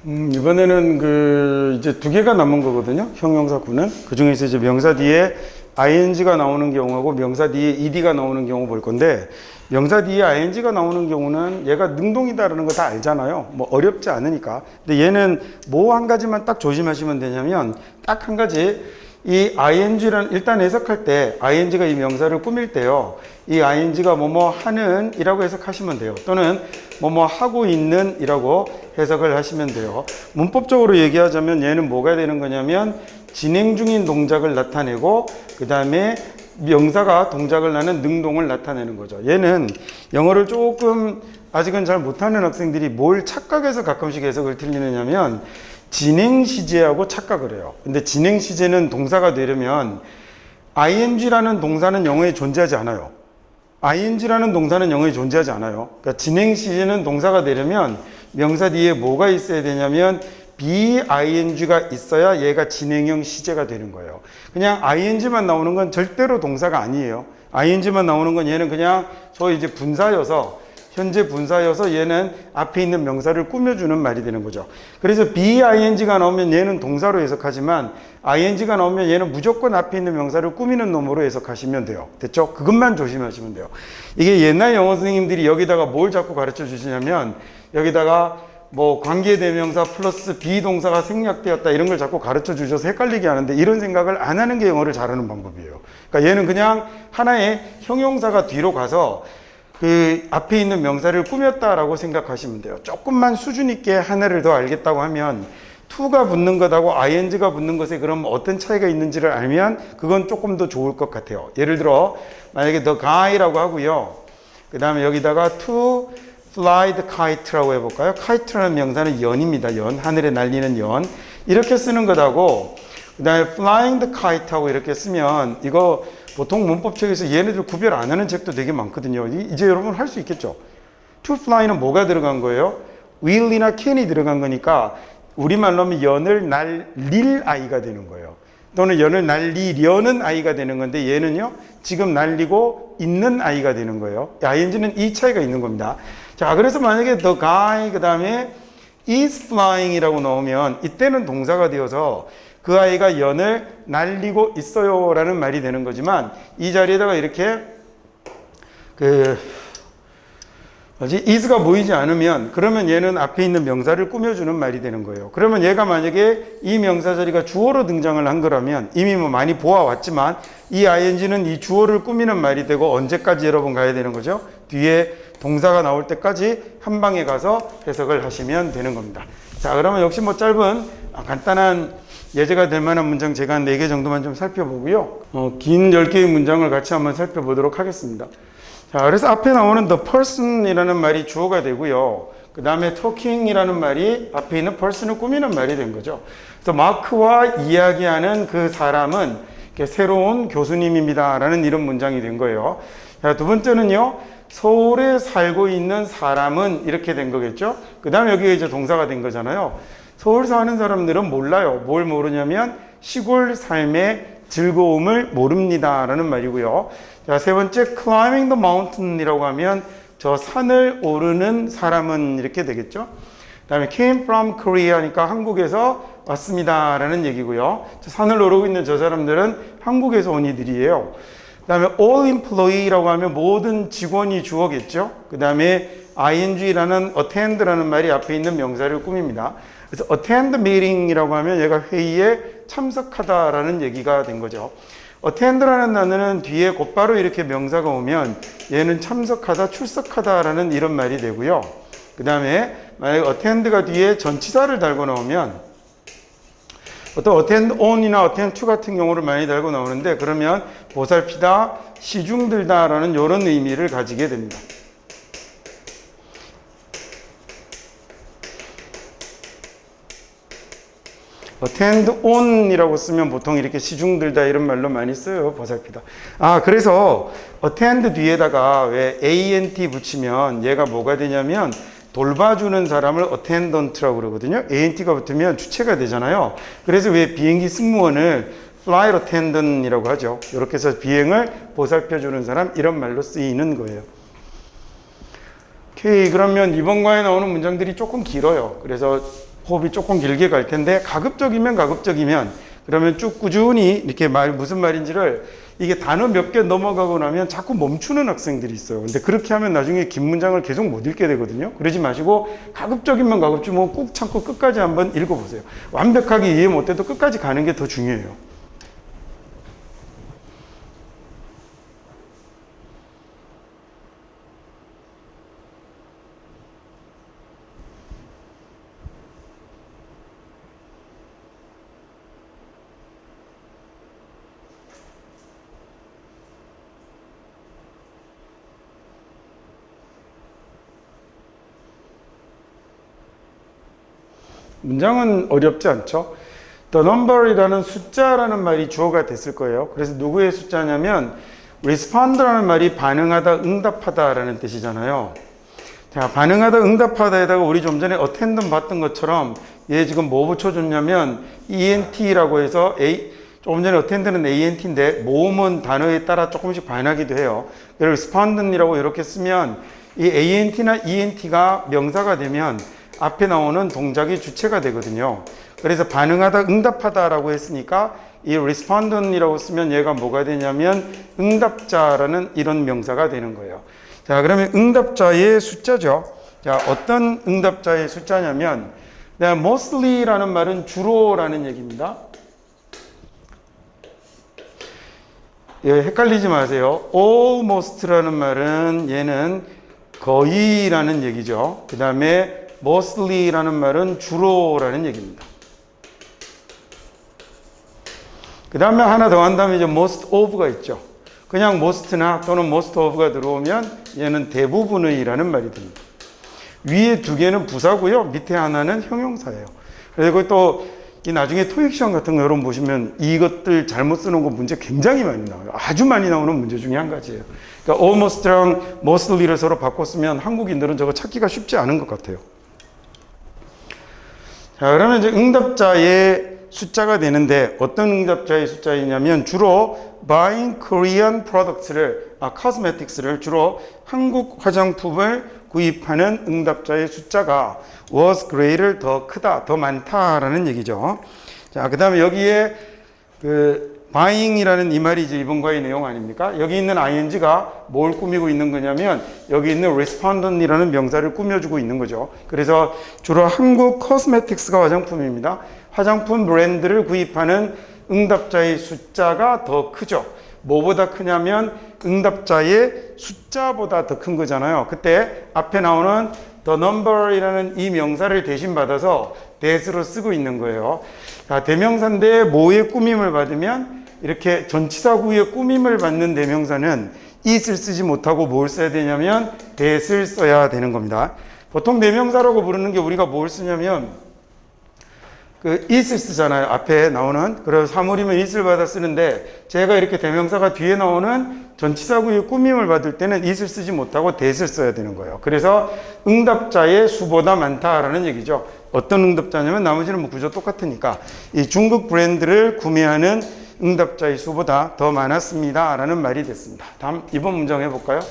이번에는 이제 두 개가 남은 거거든요. 형용사 구는. 그 중에서 이제 명사 뒤에 ing가 나오는 경우하고 명사 뒤에 ed가 나오는 경우 볼 건데, 명사 뒤에 ing가 나오는 경우는 얘가 능동이다라는 거 다 알잖아요. 뭐 어렵지 않으니까. 근데 얘는 뭐 한 가지만 딱 조심하시면 되냐면, 딱 한 가지, 이 ing라는, 일단 해석할 때 ing가 이 명사를 꾸밀 때요, 이 ing가 뭐뭐 하는 이라고 해석하시면 돼요. 또는 뭐뭐 하고 있는 이라고 해석을 하시면 돼요. 문법적으로 얘기하자면 얘는 뭐가 되는 거냐면, 진행 중인 동작을 나타내고 그 다음에 명사가 동작을 하는 능동을 나타내는 거죠. 얘는 영어를 조금 아직은 잘 못하는 학생들이 뭘 착각해서 가끔씩 해석을 틀리느냐면, 진행 시제하고 착각을 해요. 근데 진행 시제는 동사가 되려면 ing라는 동사는 영어에 존재하지 않아요. ing라는 동사는 영어에 존재하지 않아요. 그러니까 진행 시제는 동사가 되려면 명사 뒤에 뭐가 있어야 되냐면 bing가 있어야 얘가 진행형 시제가 되는 거예요. 그냥 ing만 나오는 건 절대로 동사가 아니에요. ing만 나오는 건 얘는 그냥 소위 이제 분사여서, 현재 분사여서 얘는 앞에 있는 명사를 꾸며주는 말이 되는 거죠. 그래서 bing가 나오면 얘는 동사로 해석하지만 ing가 나오면 얘는 무조건 앞에 있는 명사를 꾸미는 놈으로 해석하시면 돼요. 됐죠? 그것만 조심하시면 돼요. 이게 옛날 영어 선생님들이 여기다가 뭘 자꾸 가르쳐 주시냐면, 여기다가 뭐 관계대명사 플러스 비동사가 생략되었다 이런 걸 자꾸 가르쳐 주셔서 헷갈리게 하는데, 이런 생각을 안 하는 게 영어를 잘하는 방법이에요. 그러니까 얘는 그냥 하나의 형용사가 뒤로 가서 그 앞에 있는 명사를 꾸몄다라고 생각하시면 돼요. 조금만 수준 있게 하나를 더 알겠다고 하면, to가 붙는 것하고 ing가 붙는 것에 그럼 어떤 차이가 있는지를 알면 그건 조금 더 좋을 것 같아요. 예를 들어 만약에 the guy라고 하고요, 그 다음에 여기다가 to fly the kite라고 해볼까요? kite라는 명사는 연입니다. 연, 하늘에 날리는 연. 이렇게 쓰는 것하고 그 다음에 flying the kite하고 이렇게 쓰면, 이거 보통 문법책에서 얘네들 구별 안 하는 책도 되게 많거든요. 이제 여러분 할 수 있겠죠? to fly는 뭐가 들어간 거예요? will이나 can이 들어간 거니까 우리말로 하면 연을 날릴 아이가 되는 거예요. 또는 연을 날리려는 아이가 되는 건데, 얘는요 지금 날리고 있는 아이가 되는 거예요. ing는 이 차이가 있는 겁니다. 자, 그래서 만약에 the guy 그 다음에 is flying 이라고 나오면 이때는 동사가 되어서 그 아이가 연을 날리고 있어요 라는 말이 되는 거지만, 이 자리에다가 이렇게 is가 보이지 않으면, 그러면 얘는 앞에 있는 명사를 꾸며주는 말이 되는 거예요. 그러면 얘가 만약에 이 명사 자리가 주어로 등장을 한 거라면, 이미 뭐 많이 보아왔지만 이 ing는 이 주어를 꾸미는 말이 되고, 언제까지 여러분 가야 되는 거죠? 뒤에 동사가 나올 때까지 한 방에 가서 해석을 하시면 되는 겁니다. 자, 그러면 역시 뭐 짧은 간단한 예제가 될 만한 문장 제가 한 4개 정도만 좀 살펴보고요, 긴 10개의 문장을 같이 한번 살펴보도록 하겠습니다. 자, 그래서 앞에 나오는 the person 이라는 말이 주어가 되고요, 그 다음에 talking 이라는 말이 앞에 있는 person을 꾸미는 말이 된 거죠. 그래서 마크와 이야기하는 그 사람은 새로운 교수님입니다 라는 이런 문장이 된 거예요. 자, 두 번째는요, 서울에 살고 있는 사람은 이렇게 된 거겠죠. 그 다음에 여기가 이제 동사가 된 거잖아요. 서울 사는 사람들은 몰라요. 뭘 모르냐면 시골 삶의 즐거움을 모릅니다 라는 말이고요. 자, 세 번째 climbing the mountain 이라고 하면 저 산을 오르는 사람은 이렇게 되겠죠. 그 다음에 came from Korea 하니까 한국에서 왔습니다 라는 얘기고요. 저 산을 오르고 있는 저 사람들은 한국에서 온 이들이에요. 그 다음에 all employee라고 하면 모든 직원이 주어겠죠. 그 다음에 ing라는 attend라는 말이 앞에 있는 명사를 꾸밉니다. 그래서 attend meeting이라고 하면 얘가 회의에 참석하다라는 얘기가 된 거죠. attend라는 단어는 뒤에 곧바로 이렇게 명사가 오면 얘는 참석하다, 출석하다라는 이런 말이 되고요. 그 다음에 만약에 attend가 뒤에 전치사를 달고 나오면, 어떤 attend on이나 attend to 같은 경우를 많이 달고 나오는데, 그러면 보살피다, 시중들다라는 이런 의미를 가지게 됩니다. attend on 이라고 쓰면 보통 이렇게 시중들다 이런 말로 많이 써요. 보살피다. 아, 그래서 attend 뒤에다가 왜 ant 붙이면 얘가 뭐가 되냐면 돌봐주는 사람을 attendant라고 그러거든요. ant가 붙으면 주체가 되잖아요. 그래서 왜 비행기 승무원을 flight attendant이라고 하죠. 이렇게 해서 비행을 보살펴주는 사람, 이런 말로 쓰이는 거예요. 오케이, 그러면 이번 과에 나오는 문장들이 조금 길어요. 그래서 호흡이 조금 길게 갈 텐데 가급적이면 그러면 쭉 꾸준히 이렇게 무슨 말인지를 이게 단어 몇 개 넘어가고 나면 자꾸 멈추는 학생들이 있어요. 근데 그렇게 하면 나중에 긴 문장을 계속 못 읽게 되거든요. 그러지 마시고 가급적이면 꾹 참고 끝까지 한번 읽어보세요. 완벽하게 이해 못해도 끝까지 가는 게 더 중요해요. 문장은 어렵지 않죠. The number이라는 숫자라는 말이 주어가 됐을 거예요. 그래서 누구의 숫자냐면 respond라는 말이 반응하다, 응답하다라는 뜻이잖아요. 자, 반응하다, 응답하다에다가 우리 좀 전에 attend는 봤던 것처럼 얘 지금 뭐 붙여줬냐면 ENT라고 해서 조금 전에 attend는 ANT인데 모음은 단어에 따라 조금씩 반하기도 해요. 그리고 respond이라고 이렇게 쓰면 이 ANT나 ENT가 명사가 되면 앞에 나오는 동작이 주체가 되거든요. 그래서 반응하다, 응답하다라고 했으니까 이 respondent이라고 쓰면 얘가 뭐가 되냐면 응답자라는 이런 명사가 되는 거예요. 자, 그러면 응답자의 숫자죠. 자, 어떤 응답자의 숫자냐면 mostly라는 말은 주로라는 얘기입니다. 예, 헷갈리지 마세요. almost라는 말은 얘는 거의라는 얘기죠. 그 다음에 mostly라는 말은 주로라는 얘기입니다. 그 다음에 하나 더 한다면 이제 most of가 있죠. 그냥 most나 또는 most of가 들어오면 얘는 대부분의라는 말이 됩니다. 위에 두 개는 부사고요. 밑에 하나는 형용사예요. 그리고 또 이 나중에 토익 시험 같은 거 여러분 보시면 이것들 잘못 쓰는 거 문제 굉장히 많이 나와요. 아주 많이 나오는 문제 중에 한 가지예요. 그러니까 almost랑 mostly를 서로 바꿨으면 한국인들은 저거 찾기가 쉽지 않은 것 같아요. 자, 그러면 이제 응답자의 숫자가 되는데 어떤 응답자의 숫자이냐면 주로 buying Korean products를, cosmetics를 주로 한국 화장품을 구입하는 응답자의 숫자가 was greater 더 크다, 더 많다라는 얘기죠. 자, 그 다음에 여기에 buying이라는 이 말이 이제 이번과의 내용 아닙니까? 여기 있는 ing가 뭘 꾸미고 있는 거냐면 여기 있는 respondent이라는 명사를 꾸며주고 있는 거죠. 그래서 주로 한국 코스메틱스가 화장품입니다. 화장품 브랜드를 구입하는 응답자의 숫자가 더 크죠. 뭐보다 크냐면 응답자의 숫자보다 더 큰 거잖아요. 그때 앞에 나오는 the number이라는 이 명사를 대신 받아서 that으로 쓰고 있는 거예요. 자, 대명사인데 뭐의 꾸밈을 받으면 이렇게 전치사구의 꾸밈을 받는 대명사는 it을 쓰지 못하고 뭘 써야 되냐면 that을 써야 되는 겁니다. 보통 대명사라고 부르는 게 우리가 뭘 쓰냐면 it을 쓰잖아요. 앞에 나오는. 그래서 사물이면 it을 받아 쓰는데 제가 이렇게 대명사가 뒤에 나오는 전치사구의 꾸밈을 받을 때는 it을 쓰지 못하고 that을 써야 되는 거예요. 그래서 응답자의 수보다 많다라는 얘기죠. 어떤 응답자냐면 나머지는 뭐 구조 똑같으니까 이 중국 브랜드를 구매하는 응답자의 수보다 더 많았습니다 라는 말이 됐습니다. 다음 이번 문장 해볼까요?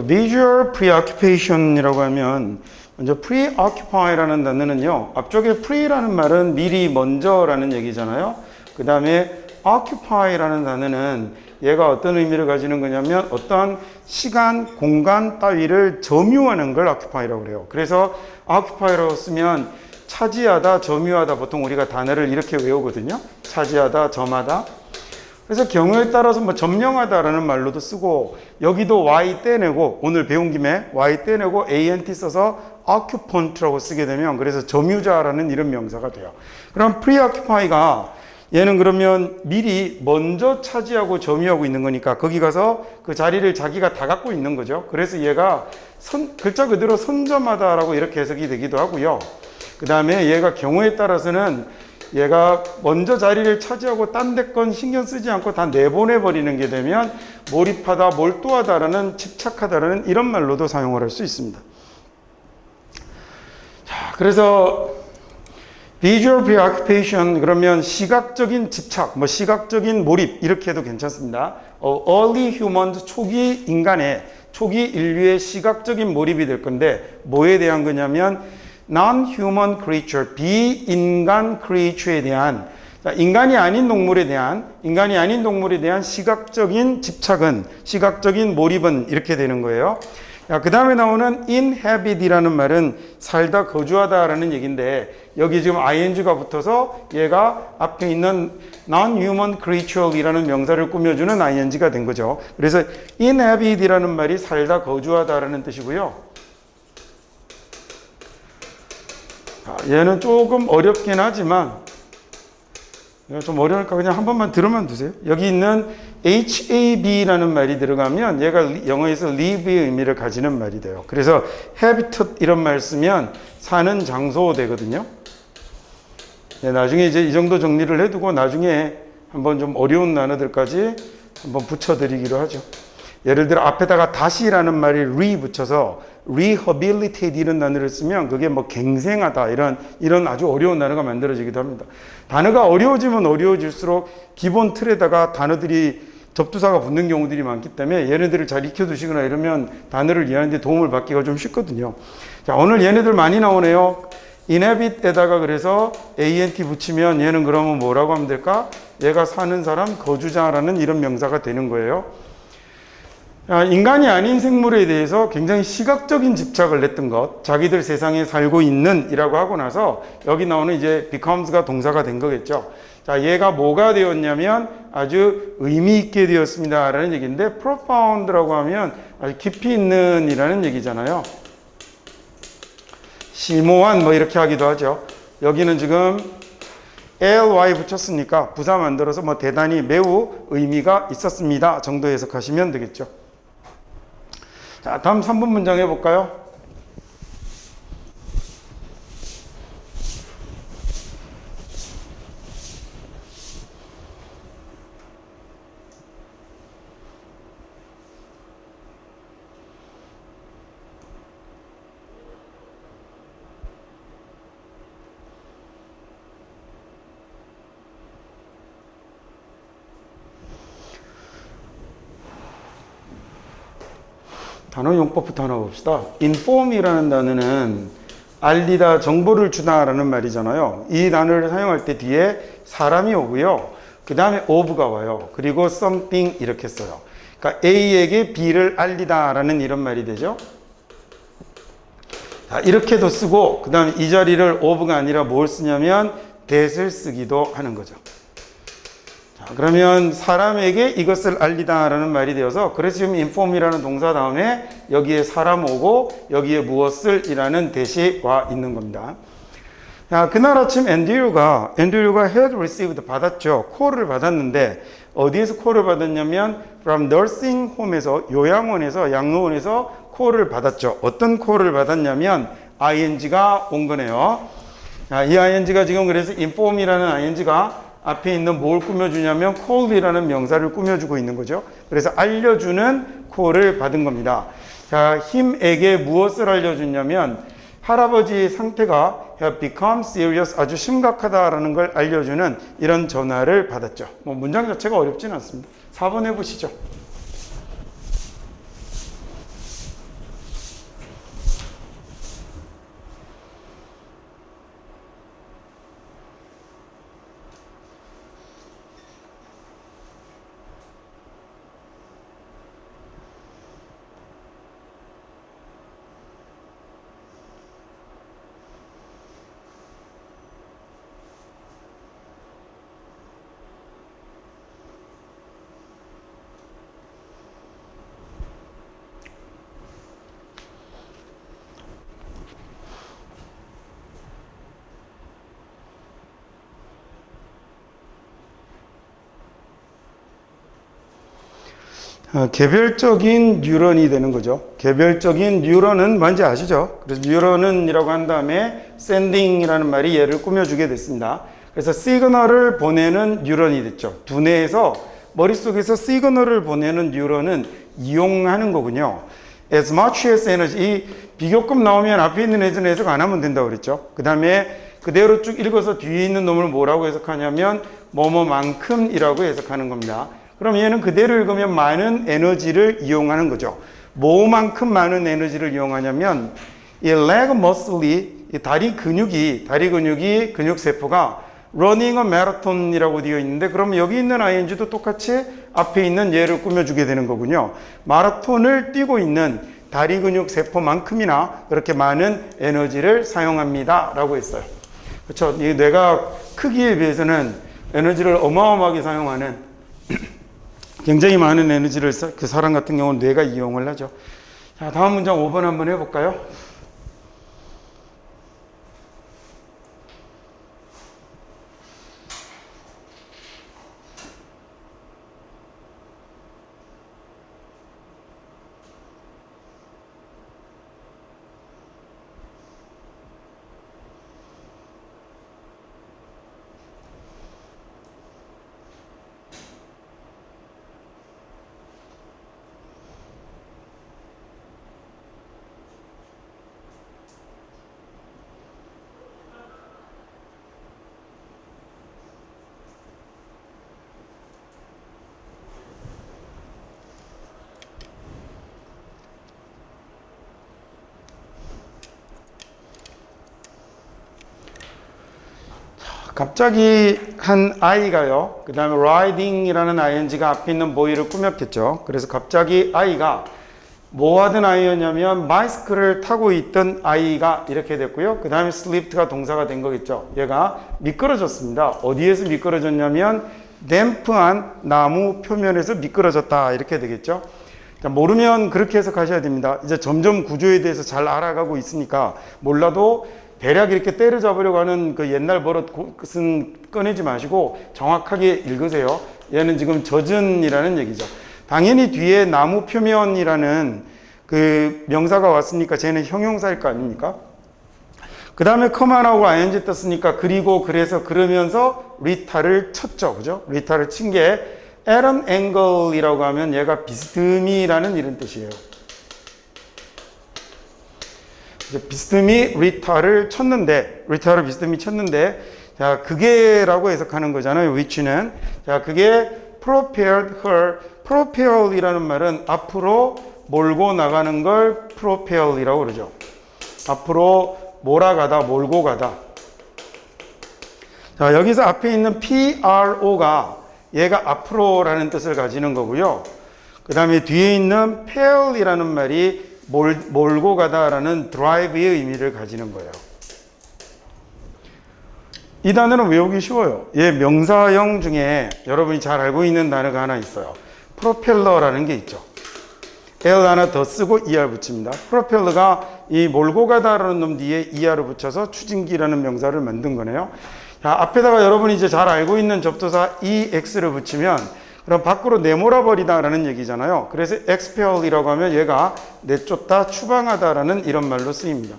visual preoccupation이라고 하면 먼저 preoccupy라는 단어는요. 앞쪽에 pre라는 말은 미리 먼저라는 얘기잖아요. 그 다음에 occupy라는 단어는 얘가 어떤 의미를 가지는 거냐면 어떤 시간, 공간 따위를 점유하는 걸 occupy라고 그래요. 그래서 occupy라고 쓰면 차지하다, 점유하다 보통 우리가 단어를 이렇게 외우거든요. 차지하다, 점하다. 그래서 경우에 따라서 뭐 점령하다라는 말로도 쓰고 여기도 y 떼내고 오늘 배운 김에 y 떼내고 ant 써서 occupant라고 쓰게 되면 그래서 점유자라는 이런 명사가 돼요. 그럼 preoccupy가 얘는 그러면 미리 먼저 차지하고 점유하고 있는 거니까 거기 가서 그 자리를 자기가 다 갖고 있는 거죠. 그래서 얘가 글자 그대로 선점하다라고 이렇게 해석이 되기도 하고요. 그 다음에 얘가 경우에 따라서는 얘가 먼저 자리를 차지하고 딴 데 건 신경 쓰지 않고 다 내보내버리는 게 되면 몰입하다, 몰두하다라는 집착하다라는 이런 말로도 사용을 할 수 있습니다. 자, 그래서 visual preoccupation 그러면 시각적인 집착, 뭐 시각적인 몰입 이렇게 해도 괜찮습니다. early humans 초기 인간의 초기 인류의 시각적인 몰입이 될 건데 뭐에 대한 거냐면 non-human creature 비인간 creature에 대한 인간이 아닌 동물에 대한 시각적인 집착은 시각적인 몰입은 이렇게 되는 거예요. 그 다음에 나오는 inhabit이라는 말은 살다 거주하다라는 얘기인데 여기 지금 ing가 붙어서 얘가 앞에 있는 non-human creature이라는 명사를 꾸며주는 ing가 된 거죠. 그래서 inhabit이라는 말이 살다 거주하다라는 뜻이고요. 얘는 조금 어렵긴 하지만 좀 어려울까 그냥 한 번만 들어만 두세요. 여기 있는 hab라는 말이 들어가면 얘가 영어에서 live의 의미를 가지는 말이 돼요. 그래서 habitat 이런 말 쓰면 사는 장소 되거든요. 네, 나중에 이제 이 정도 정리를 해두고 나중에 한번 좀 어려운 단어들까지 한번 붙여드리기로 하죠. 예를 들어 앞에다가 다시라는 말이 re 붙여서 rehabilitate 이런 단어를 쓰면 그게 뭐 갱생하다 이런 아주 어려운 단어가 만들어지기도 합니다. 단어가 어려워지면 어려워질수록 기본 틀에다가 단어들이 접두사가 붙는 경우들이 많기 때문에 얘네들을 잘 익혀두시거나 이러면 단어를 이해하는 데 도움을 받기가 좀 쉽거든요. 자, 오늘 얘네들 많이 나오네요. inhabit에다가 그래서 ant 붙이면 얘는 그러면 뭐라고 하면 될까? 얘가 사는 사람, 거주자라는 이런 명사가 되는 거예요. 인간이 아닌 생물에 대해서 굉장히 시각적인 집착을 냈던 것, 자기들 세상에 살고 있는 이라고 하고 나서 여기 나오는 이제 becomes가 동사가 된 거겠죠. 자, 얘가 뭐가 되었냐면 아주 의미 있게 되었습니다 라는 얘기인데 profound라고 하면 아주 깊이 있는 이라는 얘기잖아요. 심오한 뭐 이렇게 하기도 하죠. 여기는 지금 ly 붙였으니까 부사 만들어서 뭐 대단히 매우 의미가 있었습니다 정도 해석하시면 되겠죠. 자, 다음 3번 문장 해볼까요? 단어 용법부터 하나 봅시다. inform이라는 단어는 알리다, 정보를 주다라는 말이잖아요. 이 단어를 사용할 때 뒤에 사람이 오고요. 그 다음에 of가 와요. 그리고 something 이렇게 써요. 그러니까 A에게 B를 알리다라는 이런 말이 되죠. 자, 이렇게도 쓰고 그 다음에 이 자리를 of가 아니라 뭘 쓰냐면 that을 쓰기도 하는 거죠. 자, 그러면 사람에게 이것을 알리다라는 말이 되어서 그래서 지금 inform이라는 동사 다음에 여기에 사람 오고 여기에 무엇을 이라는 that이 와 있는 겁니다. 자, 그날 아침 앤드류가 had received 받았죠. 콜을 받았는데 어디에서 콜을 받았냐면 from nursing home에서 요양원에서 양로원에서 콜을 받았죠. 어떤 콜을 받았냐면 ing가 온 거네요. 자, 이 ing가 지금 그래서 inform이라는 ing가 앞에 있는 뭘 꾸며주냐면 call이라는 명사를 꾸며주고 있는 거죠. 그래서 알려주는 콜을 받은 겁니다. 자, 힘에게 무엇을 알려줬냐면 할아버지의 상태가 have become serious 아주 심각하다라는 걸 알려주는 이런 전화를 받았죠. 뭐 문장 자체가 어렵진 않습니다. 4번 해보시죠. 개별적인 뉴런이 되는 거죠. 개별적인 뉴런은 뭔지 아시죠? 그래서 뉴런은이라고 한 다음에 sending이라는 말이 얘를 꾸며주게 됐습니다. 그래서 시그널을 보내는 뉴런이 됐죠. 두뇌에서 머릿속에서 시그널을 보내는 뉴런은 이용하는 거군요. As much as energy, 이 비교급 나오면 앞에 있는 애는 해석 안 하면 된다고 그랬죠. 그 다음에 그대로 쭉 읽어서 뒤에 있는 놈을 뭐라고 해석하냐면 뭐뭐만큼이라고 해석하는 겁니다. 그럼 얘는 그대로 읽으면 많은 에너지를 이용하는 거죠. 뭐만큼 많은 에너지를 이용하냐면 이 leg muscle이 다리 근육이 근육세포가 running a marathon이라고 되어 있는데 그럼 여기 있는 ing도 똑같이 앞에 있는 얘를 꾸며주게 되는 거군요. 마라톤을 뛰고 있는 다리 근육 세포만큼이나 그렇게 많은 에너지를 사용합니다 라고 했어요. 그렇죠. 이 뇌가 크기에 비해서는 에너지를 어마어마하게 사용하는 굉장히 많은 에너지를 그 사람 같은 경우는 뇌가 이용을 하죠. 자, 다음 문장 5번 한번 해볼까요? 갑자기 한 아이가요. 그 다음에 riding이라는 ing가 앞에 있는 boy를 꾸몄겠죠. 그래서 갑자기 아이가 뭐 하던 아이였냐면 바이스크를 타고 있던 아이가 이렇게 됐고요. 그 다음에 slipped가 동사가 된 거겠죠. 얘가 미끄러졌습니다. 어디에서 미끄러졌냐면 댐프한 나무 표면에서 미끄러졌다 이렇게 되겠죠. 자, 모르면 그렇게 해석하셔야 됩니다. 이제 점점 구조에 대해서 잘 알아가고 있으니까 몰라도 대략 이렇게 때려잡으려고 하는 그 옛날 버릇은 꺼내지 마시고 정확하게 읽으세요. 얘는 지금 젖은이라는 얘기죠. 당연히 뒤에 나무 표면이라는 그 명사가 왔으니까 쟤는 형용사일 거 아닙니까? 그 다음에 커마 나오고 ing 떴으니까 그리고 그래서 그러면서 리타를 쳤죠. 그죠? 리타를 친 게 at an angle이라고 하면 얘가 비스듬히라는 이런 뜻이에요. 비스듬히 리타를 비스듬히 쳤는데, 자, 그게라고 해석하는 거잖아요. which는. 자, 그게 propelled her. propel이라는 말은 앞으로 몰고 나가는 걸 propel이라고 그러죠. 앞으로 몰아가다, 몰고 가다. 자, 여기서 앞에 있는 PRO가 얘가 앞으로라는 뜻을 가지는 거고요. 그 다음에 뒤에 있는 pell이라는 말이 몰고 가다라는 drive의 의미를 가지는 거예요. 이 단어는 외우기 쉬워요. 얘 명사형 중에 여러분이 잘 알고 있는 단어가 하나 있어요. 프로펠러라는 게 있죠. L 하나 더 쓰고 ER 붙입니다. 프로펠러가 이 몰고 가다라는 놈 뒤에 ER을 붙여서 추진기라는 명사를 만든 거네요. 자, 앞에다가 여러분이 이제 잘 알고 있는 접두사 EX를 붙이면 그럼 밖으로 내몰아 버리다라는 얘기잖아요. 그래서 expel이라고 하면 얘가 내쫓다, 추방하다라는 이런 말로 쓰입니다.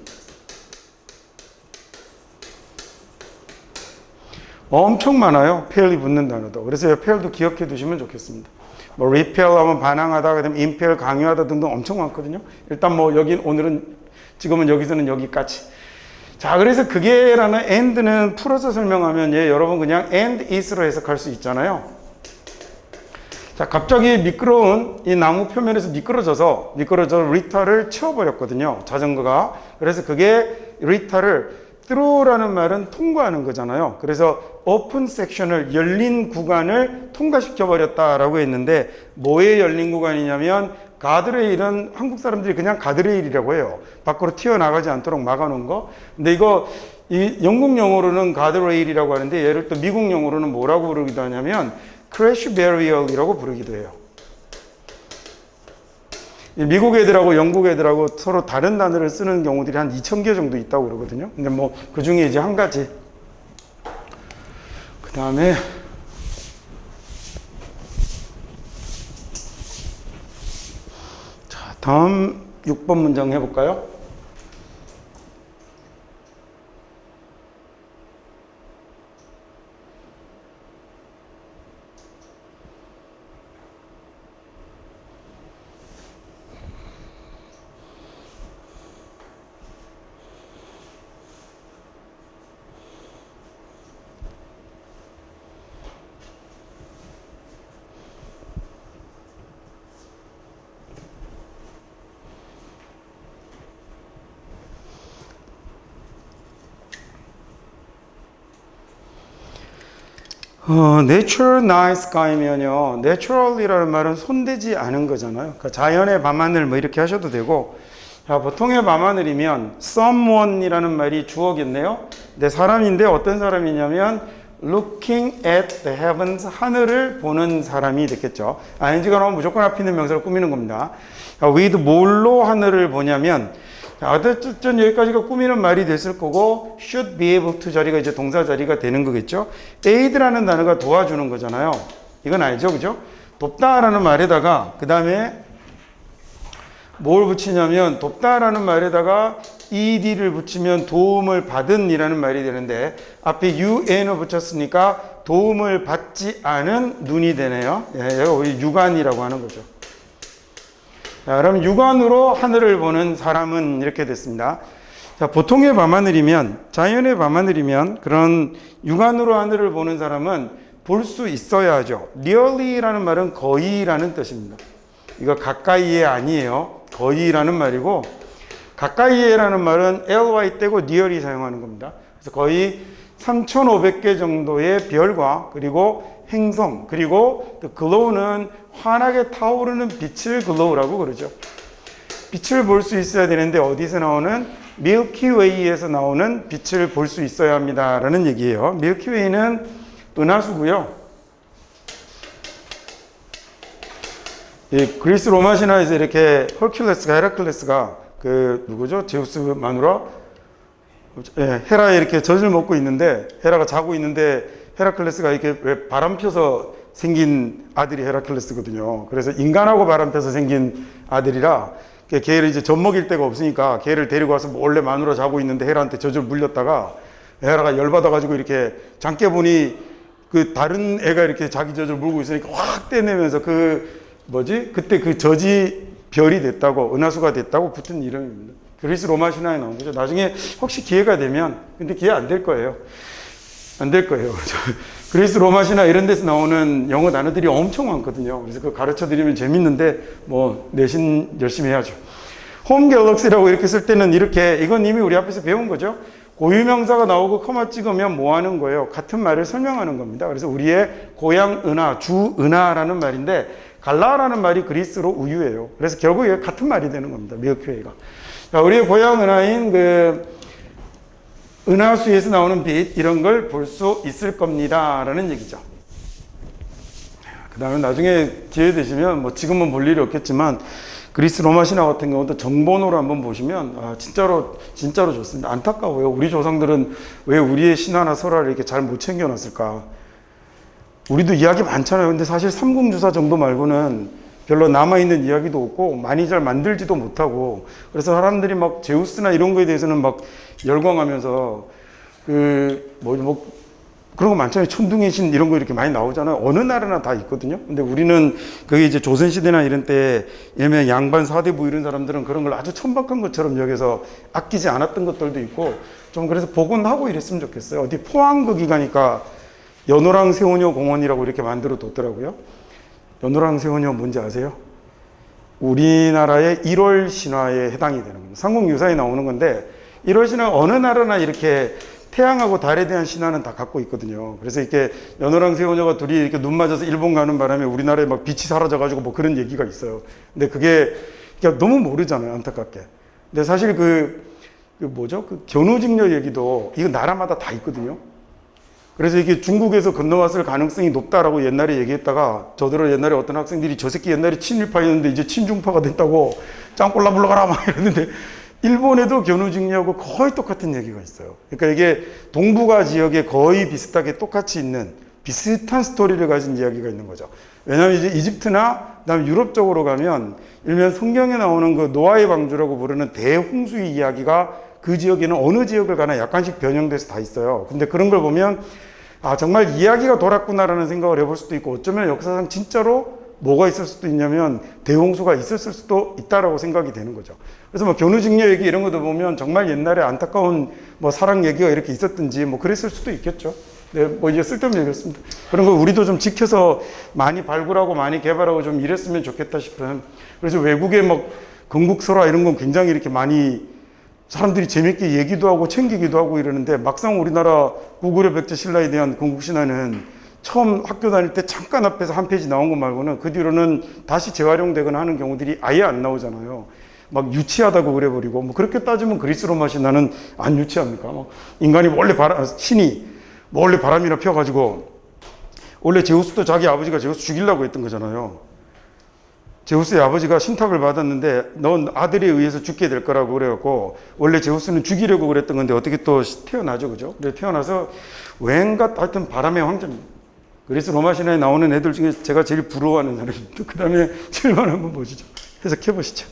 엄청 많아요. 펠이 붙는 단어도. 그래서 이 펠도 기억해 두시면 좋겠습니다. 뭐 repel 하면 반항하다, 그다음에 impel 강요하다 등등 엄청 많거든요. 일단 뭐 여긴 지금은 여기서는 여기까지. 자, 그래서 그게라는 and는 풀어서 설명하면 여러분 그냥 and is로 해석할 수 있잖아요. 자, 갑자기 미끄러운 이 나무 표면에서 미끄러져서 리타를 치워버렸거든요. 자전거가. 그래서 그게 리타를 through라는 말은 통과하는 거잖아요. 그래서 open section을 열린 구간을 통과시켜 버렸다라고 했는데 뭐에 열린 구간이냐면 가드레일은 한국 사람들이 그냥 가드레일이라고 해요. 밖으로 튀어나가지 않도록 막아놓은 거. 근데 이 영국 용어로는 가드레일이라고 하는데 얘를 또 미국 용어로는 뭐라고 부르기도 하냐면 크래쉬 베리어이라고 부르기도 해요. 미국 애들하고 영국 애들하고 서로 다른 단어를 쓰는 경우들이 한 2,000개 정도 있다고 그러거든요. 근데 뭐 그 중에 이제 한 가지. 그 다음에 다음 6번 문장 해볼까요? Natural night sky면요. natural이라는 말은 손대지 않은 거잖아요. 그러니까 자연의 밤하늘 뭐 이렇게 하셔도 되고, 자, 보통의 밤하늘이면 someone이라는 말이 주어겠네요. 근데 사람인데 어떤 사람이냐면 looking at the heavens, 하늘을 보는 사람이 됐겠죠. ing가 나오면 무조건 앞에 있는 명사를 꾸미는 겁니다. 자, with 뭘로 하늘을 보냐면, 자, 어쨌든 여기까지가 꾸미는 말이 됐을 거고, should be able to 자리가 이제 동사 자리가 되는 거겠죠. aid라는 단어가 도와주는 거잖아요. 이건 알죠, 그죠? 돕다라는 말에다가 그 다음에 뭘 붙이냐면, 돕다라는 말에다가 ed를 붙이면 도움을 받은 이라는 말이 되는데, 앞에 un을 붙였으니까 도움을 받지 않은 눈이 되네요. 예, 이거 우리 육안이라고 하는 거죠. 자, 그럼 육안으로 하늘을 보는 사람은 이렇게 됐습니다. 자, 보통의 밤하늘이면, 자연의 밤하늘이면 그런 육안으로 하늘을 보는 사람은 볼 수 있어야 하죠. nearly라는 말은 거의라는 뜻입니다. 이거 가까이에 아니에요. 거의라는 말이고, 가까이에라는 말은 ly 떼고 nearly 사용하는 겁니다. 그래서 거의 3,500개 정도의 별과 그리고 행성, 그리고 glow는 환하게 타오르는 빛을 glow라고 그러죠. 빛을 볼 수 있어야 되는데 어디서 나오는? 밀키웨이에서 나오는 빛을 볼 수 있어야 합니다 라는 얘기예요. 밀키웨이는 은하수고요. 이 그리스 로마 신화에서 이렇게 헤라클레스가 그 누구죠? 제우스 마누라? 예, 헤라에 이렇게 젖을 먹고 있는데, 헤라가 자고 있는데 헤라클레스가 이렇게 왜 바람 펴서 생긴 아들이 헤라클레스거든요. 그래서 인간하고 바람 펴서 생긴 아들이라 걔를 이제 젖 먹일 데가 없으니까 걔를 데리고 와서 몰래 마누라 자고 있는데 헤라한테 젖을 물렸다가 헤라가 열받아가지고 이렇게 잠깨 보니 그 다른 애가 이렇게 자기 젖을 물고 있으니까 확 떼내면서 그때 그 젖이 별이 됐다고, 은하수가 됐다고 붙은 이름입니다. 그리스 로마 신화에 나온 거죠. 나중에 혹시 기회가 되면, 근데 기회 안 될 거예요. 안 될 거예요. 그리스 로마 신화 이런 데서 나오는 영어 단어들이 엄청 많거든요. 그래서 그거 가르쳐 드리면 재밌는데, 뭐, 내신 열심히 해야죠. 홈 갤럭시라고 이렇게 쓸 때는 이렇게, 이건 이미 우리 앞에서 배운 거죠. 고유명사가 나오고 커마 찍으면 뭐 하는 거예요? 같은 말을 설명하는 겁니다. 그래서 우리의 고향 은하, 주 은하라는 말인데, 갈라라는 말이 그리스로 우유예요. 그래서 결국 이게 같은 말이 되는 겁니다. 밀크웨이가. 자, 우리의 고향 은하인 그 은하수에서 나오는 빛, 이런 걸 볼 수 있을 겁니다 라는 얘기죠. 그 다음에 나중에 기회 되시면, 뭐 지금은 볼 일이 없겠지만 그리스 로마 신화 같은 경우도 정본으로 한번 보시면 진짜로 좋습니다. 안타까워요. 우리 조상들은 왜 우리의 신화나 설화를 이렇게 잘 못 챙겨놨을까. 우리도 이야기 많잖아요. 근데 사실 삼국유사 정도 말고는 별로 남아있는 이야기도 없고 많이 잘 만들지도 못하고, 그래서 사람들이 막 제우스나 이런 거에 대해서는 막 열광하면서 그런 거 많잖아요. 천둥의 신 이런 거 이렇게 많이 나오잖아요. 어느 나라나 다 있거든요. 근데 우리는 그게 이제 조선시대나 이런 때, 예면 양반 사대부 이런 사람들은 그런 걸 아주 천박한 것처럼 여기서 아끼지 않았던 것들도 있고, 좀 그래서 복원하고 이랬으면 좋겠어요. 어디 포항거기 가니까 연호랑 세원효 공원이라고 이렇게 만들어 뒀더라고요. 연호랑 세원효 뭔지 아세요? 우리나라의 1월 신화에 해당이 되는 겁니다. 삼국유사에 나오는 건데, 1월 신화 어느 나라나 이렇게 태양하고 달에 대한 신화는 다 갖고 있거든요. 그래서 이렇게 연호랑 세원효가 둘이 이렇게 눈 맞아서 일본 가는 바람에 우리나라에 막 빛이 사라져가지고 뭐 그런 얘기가 있어요. 근데 그게 너무 모르잖아요, 안타깝게. 근데 사실 그 견우직녀 얘기도 이거 나라마다 다 있거든요. 그래서 이게 중국에서 건너왔을 가능성이 높다라고 옛날에 얘기했다가, 저더러 옛날에 어떤 학생들이 저 새끼 옛날에 친일파였는데 이제 친중파가 됐다고 짱꼴라 불러가라 막 이러는데, 일본에도 견우직녀하고 거의 똑같은 얘기가 있어요. 그러니까 이게 동북아 지역에 거의 비슷하게 똑같이 있는 비슷한 스토리를 가진 이야기가 있는 거죠. 왜냐하면 이제 이집트나 그다음에 유럽 쪽으로 가면 일면 성경에 나오는 그 노아의 방주라고 부르는 대홍수의 이야기가 그 지역에는 어느 지역을 가나 약간씩 변형돼서 다 있어요. 근데 그런 걸 보면 아 정말 이야기가 돌았구나라는 생각을 해볼 수도 있고 어쩌면 역사상 진짜로 뭐가 있을 수도 있냐면 대홍수가 있었을 수도 있다라고 생각이 되는 거죠. 그래서 뭐 견우직녀 얘기 이런 것도 보면 정말 옛날에 안타까운 뭐 사랑 얘기가 이렇게 있었든지 뭐 그랬을 수도 있겠죠. 네, 뭐 이제 쓸데없는 얘기였습니다. 그런 거 우리도 좀 지켜서 많이 발굴하고 많이 개발하고 좀 이랬으면 좋겠다 싶은. 그래서 외국의 막 건국설화 이런 건 굉장히 이렇게 많이 사람들이 재밌게 얘기도 하고 챙기기도 하고 이러는데 막상 우리나라 고구려 백제 신라에 대한 건국신화는 처음 학교 다닐 때 잠깐 앞에서 한 페이지 나온 것 말고는 그 뒤로는 다시 재활용되거나 하는 경우들이 아예 안 나오잖아요. 막 유치하다고 그래버리고 뭐 그렇게 따지면 그리스 로마 신화는 안 유치합니까? 뭐 인간이 원래 신이 원래 바람이나 펴가지고 원래 제우스도 자기 아버지가 제우스 죽이려고 했던 거잖아요. 제우스의 아버지가 신탁을 받았는데 넌 아들에 의해서 죽게 될 거라고 그래갖고 원래 제우스는 죽이려고 그랬던 건데 어떻게 또 태어나죠, 그죠? 그래서 태어나서 왠가 하여튼 바람의 황제입니다. 그래서 로마 신화에 나오는 애들 중에 제가 제일 부러워하는 사람입니다. 그 다음에 7번 한번 보시죠. 해석해 보시죠.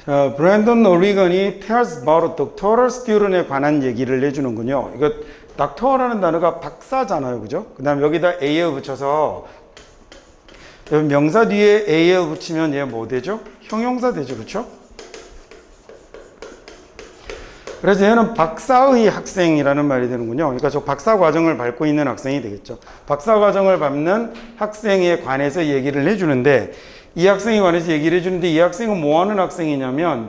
자, 브랜던 오리건이 tells about doctoral student에 관한 얘기를 해주는군요. 이거 doctor라는 단어가 박사잖아요, 그죠? 그 다음 여기다 AL 붙여서 명사 뒤에 AL 붙이면 얘 뭐 되죠? 형용사 되죠, 그렇죠? 그래서 얘는 박사의 학생이라는 말이 되는군요. 그러니까 저 박사 과정을 밟고 있는 학생이 되겠죠. 박사 과정을 밟는 학생에 관해서 얘기를 해주는데 이 학생에 관해서 얘기를 해주는데 이 학생은 뭐 하는 학생이냐면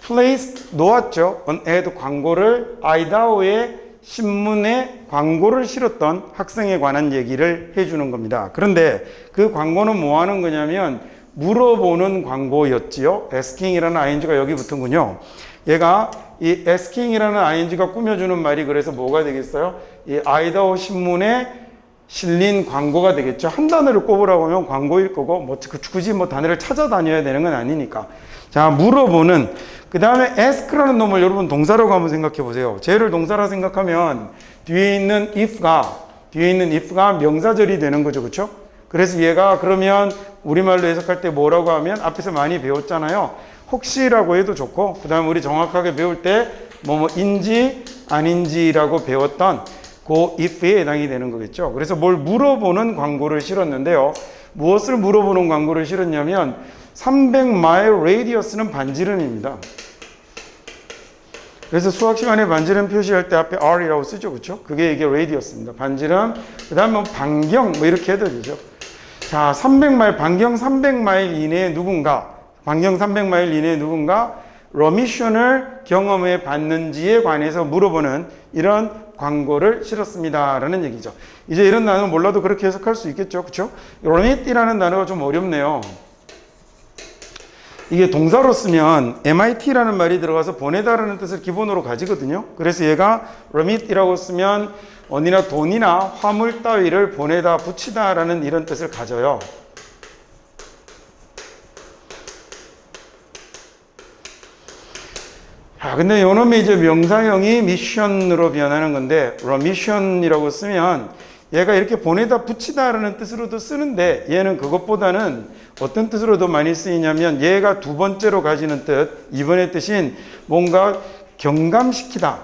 placed, 놓았죠. on ad 광고를 아이다호의 신문에 광고를 실었던 학생에 관한 얘기를 해주는 겁니다. 그런데 그 광고는 뭐 하는 거냐면 물어보는 광고였지요. asking이라는 ing가 여기 붙은군요. 얘가 이 asking이라는 ing가 꾸며주는 말이 그래서 뭐가 되겠어요? 이 아이다호 신문에 실린 광고가 되겠죠. 한 단어를 꼽으라고 하면 광고일 거고, 뭐 굳이 뭐 단어를 찾아다녀야 되는 건 아니니까. 자, 물어보는. 그 다음에 ask라는 놈을 여러분 동사라고 한번 생각해 보세요. 쟤를 동사라 생각하면 뒤에 있는 if가 명사절이 되는 거죠, 그렇죠? 그래서 얘가 그러면 우리말로 해석할 때 뭐라고 하면 앞에서 많이 배웠잖아요. 혹시라고 해도 좋고, 그 다음에 우리 정확하게 배울 때 뭐뭐인지 아닌지라고 배웠던 그 if에 해당이 되는 거겠죠. 그래서 뭘 물어보는 광고를 실었는데요. 무엇을 물어보는 광고를 실었냐면 300마일 레디어스는 반지름입니다. 그래서 수학 시간에 반지름 표시할 때 앞에 R이라고 쓰죠, 그렇죠? 그게 이게 레디어스입니다. 반지름, 그 다음에 반경 뭐 이렇게 해도 되죠. 자, 300마일, 반경 300마일 이내에 누군가 러미션을 경험해 봤는지에 관해서 물어보는 이런 광고를 실었습니다 라는 얘기죠. 이제 이런 단어는 몰라도 그렇게 해석할 수 있겠죠, 그렇죠? 러밋이라는 단어가 좀 어렵네요. 이게 동사로 쓰면 MIT라는 말이 들어가서 보내다라는 뜻을 기본으로 가지거든요. 그래서 얘가 러밋이라고 쓰면 어디나 돈이나 화물 따위를 보내다 붙이다 라는 이런 뜻을 가져요. 근데 요놈의 이제 명사형이 미션으로 변하는 건데, 미션이라고 쓰면 얘가 이렇게 보내다 붙이다라는 뜻으로도 쓰는데 얘는 그것보다는 어떤 뜻으로 더 많이 쓰이냐면 얘가 두 번째로 가지는 뜻, 이번의 뜻인 뭔가 경감시키다,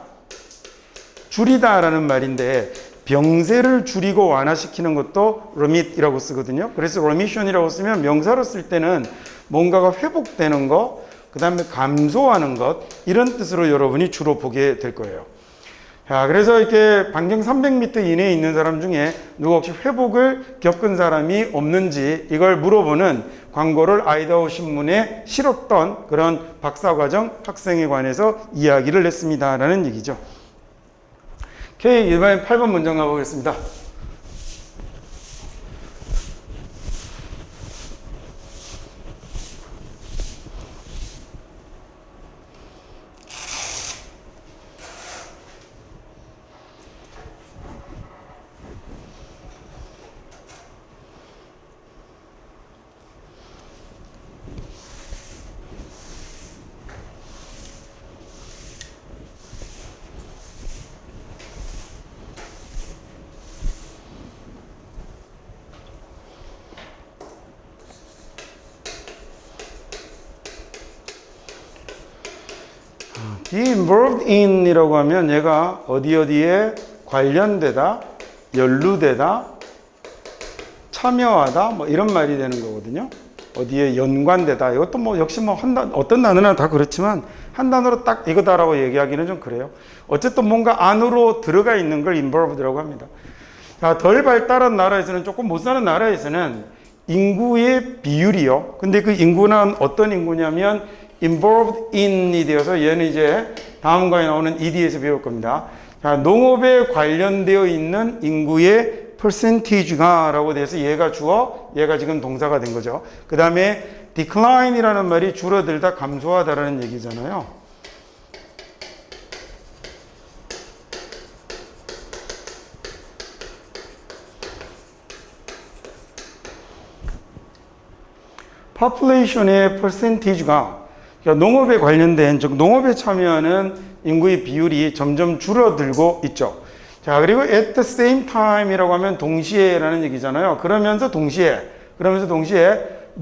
줄이다라는 말인데 병세를 줄이고 완화시키는 것도 remit이라고 쓰거든요. 그래서 remission이라고 쓰면 명사로 쓸 때는 뭔가가 회복되는 것, 그 다음에 감소하는 것, 이런 뜻으로 여러분이 주로 보게 될 거예요. 자, 그래서 이렇게 반경 300m 이내에 있는 사람 중에 누가 혹시 회복을 겪은 사람이 없는지 이걸 물어보는 광고를 아이다호 신문에 실었던 그런 박사과정 학생에 관해서 이야기를 했습니다라는 얘기죠. K 이번엔 8번 문장 가보겠습니다. be involved in 이라고 하면 얘가 어디에 관련되다, 연루되다, 참여하다 뭐 이런 말이 되는 거거든요. 어디에 연관되다. 이것도 뭐 역시 뭐 어떤 단어나 다 그렇지만 한 단어로 딱 이거다라고 얘기하기는 좀 그래요. 어쨌든 뭔가 안으로 들어가 있는 걸 involved라고 합니다. 자, 덜 발달한 나라에서는, 조금 못 사는 나라에서는 인구의 비율이요. 근데 그 인구는 어떤 인구냐면 involved in이 되어서 얘는 이제 다음 과에 나오는 ED에서 배울 겁니다. 자, 농업에 관련되어 있는 인구의 percentage가 라고 돼서 얘가 주어, 얘가 지금 동사가 된 거죠. 그 다음에 decline이라는 말이 줄어들다, 감소하다라는 얘기잖아요. population의 percentage가, 그러니까 농업에 관련된, 즉 농업에 참여하는 인구의 비율이 점점 줄어들고 있죠. 자, 그리고 at the same time이라고 하면 동시에라는 얘기잖아요. 그러면서 동시에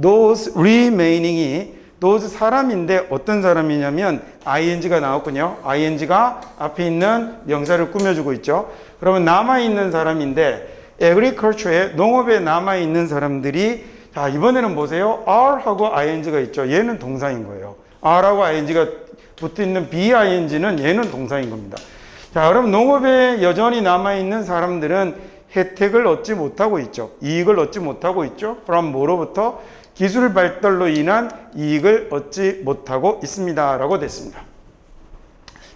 those remaining이 those 사람인데 어떤 사람이냐면 ing가 나왔군요. ing가 앞에 있는 명사를 꾸며주고 있죠. 그러면 남아있는 사람인데 agriculture에, 농업에 남아있는 사람들이, 자, 이번에는 보세요. are하고 ing가 있죠. 얘는 동사인 거예요. are하고 ing가 붙어있는 bing는 얘는 동사인 겁니다. 자, 그럼 농업에 여전히 남아있는 사람들은 혜택을 얻지 못하고 있죠. 이익을 얻지 못하고 있죠. from 뭐로부터? 기술 발달로 인한 이익을 얻지 못하고 있습니다. 라고 됐습니다.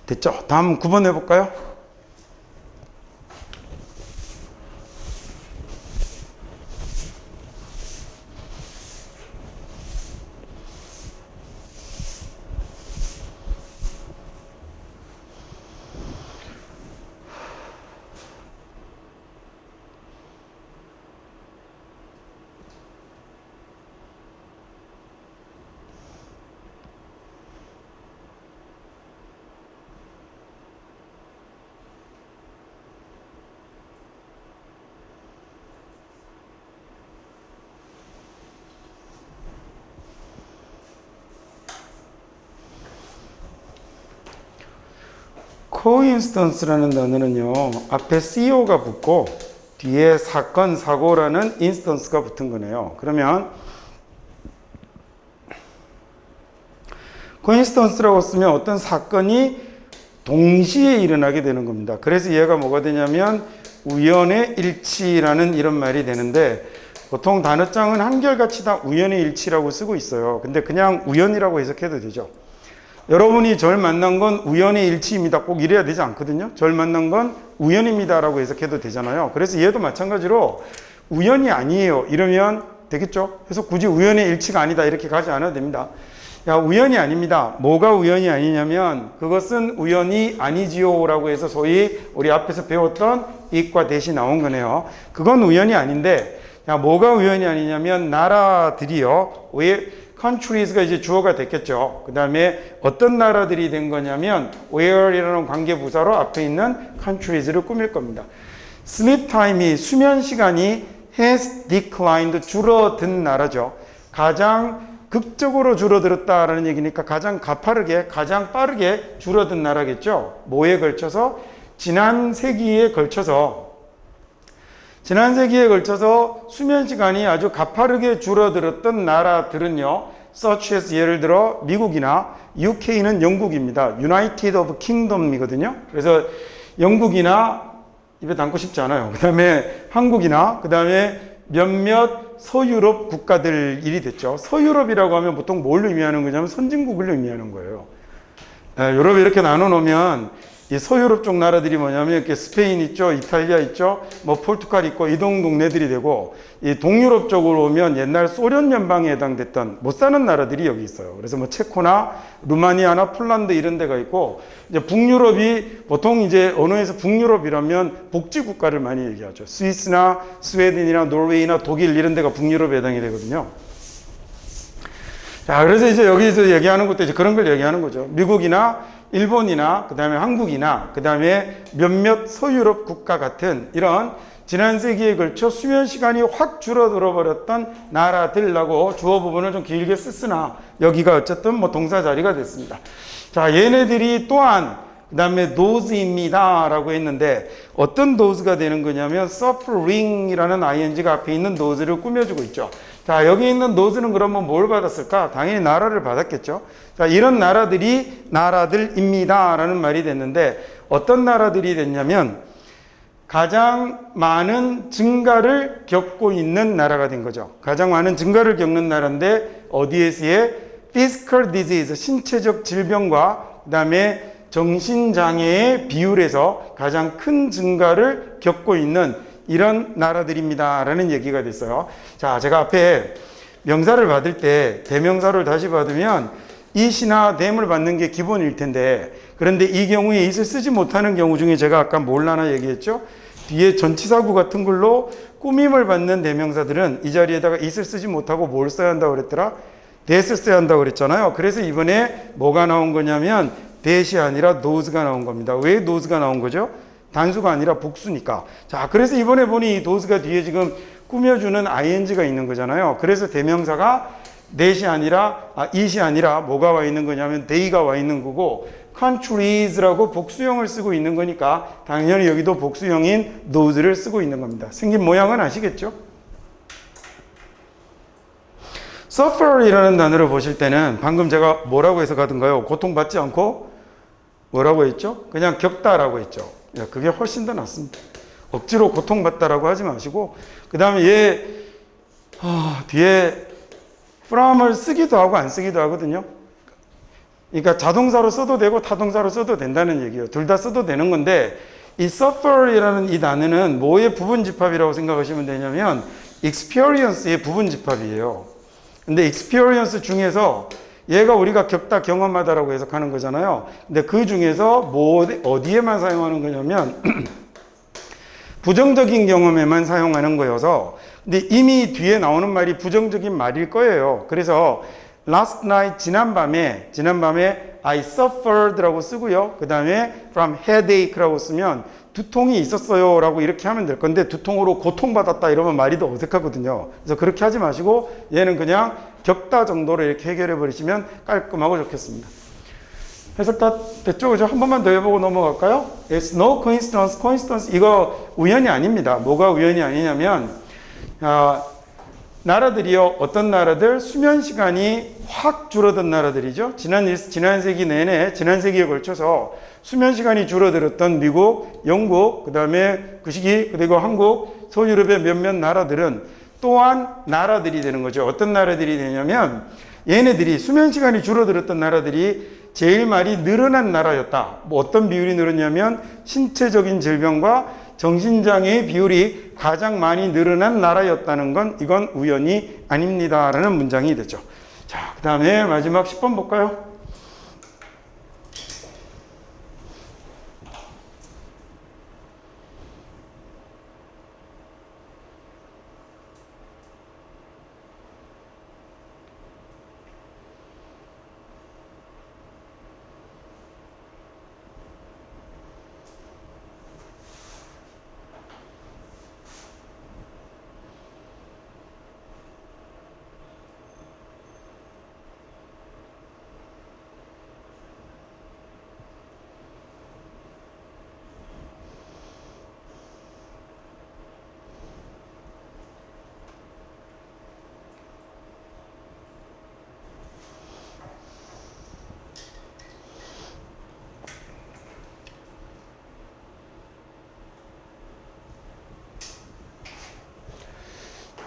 됐죠? 다음 9번 해볼까요? coinstance라는 단어는요, 앞에 CO가 붙고 뒤에 사건, 사고라는 instance가 붙은 거네요. 그러면 coinstance라고 쓰면 어떤 사건이 동시에 일어나게 되는 겁니다. 그래서 얘가 뭐가 되냐면 우연의 일치라는 이런 말이 되는데, 보통 단어장은 한결같이 다 우연의 일치라고 쓰고 있어요. 근데 그냥 우연이라고 해석해도 되죠. 여러분이 절 만난 건 우연의 일치입니다. 꼭 이래야 되지 않거든요. 절 만난 건 우연입니다 라고 해석해도 되잖아요. 그래서 얘도 마찬가지로 우연이 아니에요 이러면 되겠죠. 그래서 굳이 우연의 일치가 아니다 이렇게 가지 않아도 됩니다. 야, 우연이 아닙니다. 뭐가 우연이 아니냐면 그것은 우연이 아니지요 라고 해서 소위 우리 앞에서 배웠던 이과 대시 나온 거네요. 그건 우연이 아닌데, 야, 뭐가 우연이 아니냐면 나라들이요, 왜 countries가 이제 주어가 됐겠죠. 그 다음에 어떤 나라들이 된 거냐면 where이라는 관계부사로 앞에 있는 countries를 꾸밀 겁니다. sleep time이, 수면 시간이 has declined, 줄어든 나라죠. 가장 극적으로 줄어들었다라는 얘기니까 가장 가파르게, 가장 빠르게 줄어든 나라겠죠. 뭐에 걸쳐서? 지난 세기에 걸쳐서 지난 세기에 걸쳐서 수면 시간이 아주 가파르게 줄어들었던 나라들은요, such as 예를 들어 미국이나 UK는 영국입니다. United of Kingdom이거든요. 그래서 영국이나 입에 담고 싶지 않아요. 그 다음에 한국이나 그 다음에 몇몇 서유럽 국가들이 됐죠. 서유럽이라고 하면 보통 뭘 의미하는 거냐면 선진국을 의미하는 거예요. 유럽 이렇게 나눠 놓으면 이 서유럽 쪽 나라들이 뭐냐면 이렇게 스페인 있죠, 이탈리아 있죠, 뭐 포르투갈 있고 이동 동네들이 되고, 이 동유럽 쪽으로 오면 옛날 소련 연방에 해당됐던 못 사는 나라들이 여기 있어요. 그래서 뭐 체코나 루마니아나 폴란드 이런 데가 있고, 이제 북유럽이 보통 이제 언어에서 북유럽이라면 복지 국가를 많이 얘기하죠. 스위스나 스웨덴이나 노르웨이나 독일 이런 데가 북유럽에 해당이 되거든요. 자, 그래서 이제 여기서 얘기하는 것도 이제 그런 걸 얘기하는 거죠. 미국이나 일본이나 그 다음에 한국이나 그 다음에 몇몇 서유럽 국가 같은 이런 지난 세기에 걸쳐 수면 시간이 확 줄어들어 버렸던 나라들라고 주어 부분을 좀 길게 썼으나 여기가 어쨌든 뭐 동사 자리가 됐습니다. 자, 얘네들이 또한 그 다음에 those입니다 라고 했는데 어떤 those가 되는 거냐면 suffering이라는 ing가 앞에 있는 those를 꾸며주고 있죠. 자, 여기 있는 those는 그러면 뭘 받았을까? 당연히 나라를 받았겠죠. 자, 이런 나라들이 나라들입니다 라는 말이 됐는데 어떤 나라들이 됐냐면 가장 많은 증가를 겪고 있는 나라가 된 거죠. 가장 많은 증가를 겪는 나라인데 어디에서의 physical disease, 신체적 질병과 그 다음에 정신장애의 비율에서 가장 큰 증가를 겪고 있는 이런 나라들입니다 라는 얘기가 됐어요. 자, 제가 앞에 명사를 받을 때 대명사를 다시 받으면 it이나 them을 받는 게 기본일 텐데, 그런데 이 경우에 it을 쓰지 못하는 경우 중에 제가 아까 뭘 하나 얘기했죠? 뒤에 전치사구 같은 걸로 꾸밈을 받는 대명사들은 이 자리에다가 it을 쓰지 못하고 뭘 써야 한다고 그랬더라? that을 써야 한다고 그랬잖아요. 그래서 이번에 뭐가 나온 거냐면 that이 아니라 those가 나온 겁니다. 왜 those가 나온 거죠? 단수가 아니라 복수니까. 자, 그래서 이번에 보니 이 those가 뒤에 지금 꾸며주는 ing가 있는 거잖아요. 그래서 대명사가 that이 아니라, it이 아니라 뭐가 와 있는 거냐면 they가 와 있는 거고, countries라고 복수형을 쓰고 있는 거니까 당연히 여기도 복수형인 those를 쓰고 있는 겁니다. 생긴 모양은 아시겠죠? suffer이라는 단어를 보실 때는 방금 제가 뭐라고 해석하던가요? 고통받지 않고 뭐라고 했죠? 그냥 겪다라고 했죠. 그게 훨씬 더 낫습니다. 억지로 고통받다라고 하지 마시고, 그 다음에 얘 뒤에 from을 쓰기도 하고 안 쓰기도 하거든요. 그러니까 자동사로 써도 되고 타동사로 써도 된다는 얘기예요. 둘 다 써도 되는 건데, 이 suffer이라는 이 단어는 뭐의 부분집합이라고 생각하시면 되냐면 experience의 부분집합이에요. 근데 experience 중에서 얘가 우리가 겪다 경험하다라고 해석하는 거잖아요. 근데 그 중에서 어디에만 사용하는 거냐면 부정적인 경험에만 사용하는 거여서, 근데 이미 뒤에 나오는 말이 부정적인 말일 거예요. 그래서 last night, 지난밤에 I suffered라고 쓰고요. 그 다음에 from headache라고 쓰면 두통이 있었어요 라고 이렇게 하면 될 건데, 두통으로 고통받았다 이러면 말이 더 어색하거든요. 그래서 그렇게 하지 마시고 얘는 그냥 겪다 정도로 이렇게 해결해 버리시면 깔끔하고 좋겠습니다. 해석 다 됐죠? 그죠? 한 번만 더 해보고 넘어갈까요? It's no coincidence. coincidence 이거 우연이 아닙니다. 뭐가 우연이 아니냐면 나라들이요, 어떤 나라들? 수면 시간이 확 줄어든 나라들이죠. 지난 세기 내내, 지난 세기에 걸쳐서 수면 시간이 줄어들었던 미국, 영국, 그 다음에 그 시기, 그리고 한국, 서유럽의 몇몇 나라들은 또한 나라들이 되는 거죠. 어떤 나라들이 되냐면 얘네들이 수면 시간이 줄어들었던 나라들이 제일 많이 늘어난 나라였다. 뭐 어떤 비율이 늘었냐면 신체적인 질병과 정신장애의 비율이 가장 많이 늘어난 나라였다는 건 이건 우연이 아닙니다 라는 문장이 되죠. 자, 그 다음에 마지막 10번 볼까요?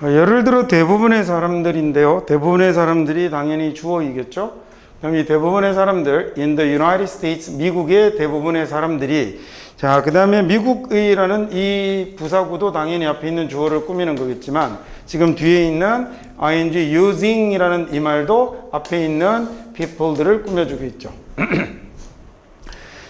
예를 들어 대부분의 사람들인데요. 대부분의 사람들이 당연히 주어이겠죠. 그럼 이 대부분의 사람들, in the United States, 미국의 대부분의 사람들이, 자, 그 다음에 미국의라는 이 부사구도 당연히 앞에 있는 주어를 꾸미는 거겠지만, 지금 뒤에 있는 ing using이라는 이 말도 앞에 있는 people들을 꾸며주고 있죠.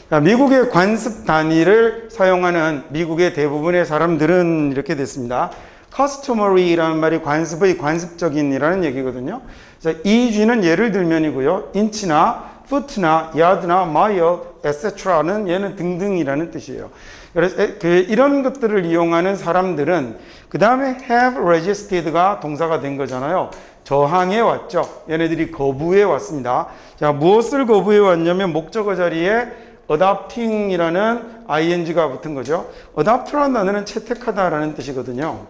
자, 미국의 관습 단위를 사용하는 미국의 대부분의 사람들은 이렇게 됐습니다. customary라는 말이 관습의 관습적인이라는 얘기거든요. 그래서 이 G는 예를 들면이고요. inch나 foot나 yard나 mile, etc는 얘는 등등이라는 뜻이에요. 그래서 이런 것들을 이용하는 사람들은 그 다음에 have resisted가 동사가 된 거잖아요. 저항해 왔죠. 얘네들이 거부해 왔습니다. 자, 무엇을 거부해 왔냐면 목적어 자리에 adopting이라는 ing가 붙은 거죠. adopt라는 단어는 채택하다라는 뜻이거든요.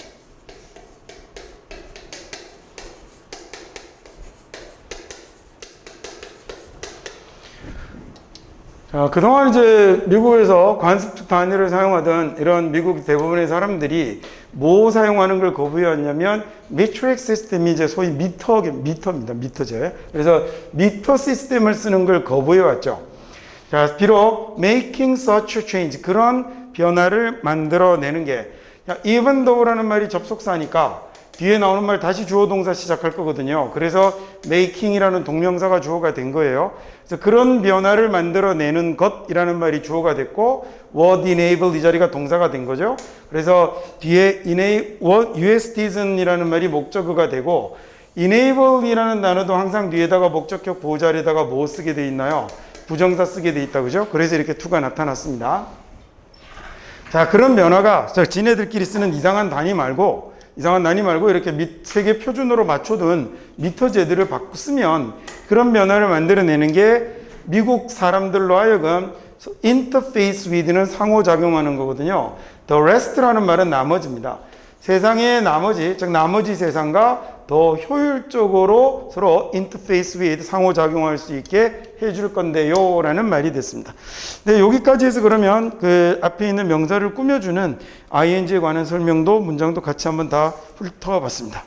자, 그동안 이제 미국에서 관습적 단위를 사용하던 이런 미국 대부분의 사람들이 뭐 사용하는 걸 거부해왔냐면 metric 시스템이 이제 소위 미터입니다. 미터제. 그래서 미터 시스템을 쓰는 걸 거부해왔죠. 자, 비록 making such a change, 그런 변화를 만들어내는 게, even though라는 말이 접속사니까 뒤에 나오는 말 다시 주어 동사 시작할 거거든요. 그래서 making이라는 동명사가 주어가 된 거예요. 그래서 그런 변화를 만들어내는 것이라는 말이 주어가 됐고, what enabled 이 자리가 동사가 된 거죠. 그래서 뒤에 USDisn이라는 말이 목적어가 되고, enabled이라는 단어도 항상 뒤에다가 목적격 보호 자리에다가 뭐 쓰게 돼 있나요? 부정사 쓰게 돼 있다, 그죠? 그래서 이렇게 to가 나타났습니다. 자, 그런 변화가 지네들끼리 쓰는 이상한 단위 말고 이렇게 세계 표준으로 맞춰둔 미터제들을 쓰면 그런 변화를 만들어내는 게 미국 사람들로 하여금 interface with는 상호작용하는 거거든요. the rest라는 말은 나머지입니다. 세상의 나머지, 즉 나머지 세상과 더 효율적으로 서로 interface with 상호작용할 수 있게 해줄 건데요 라는 말이 됐습니다. 네, 여기까지 해서 그러면 그 앞에 있는 명사를 꾸며주는 ing에 관한 설명도 문장도 같이 한번 다 훑어봤습니다.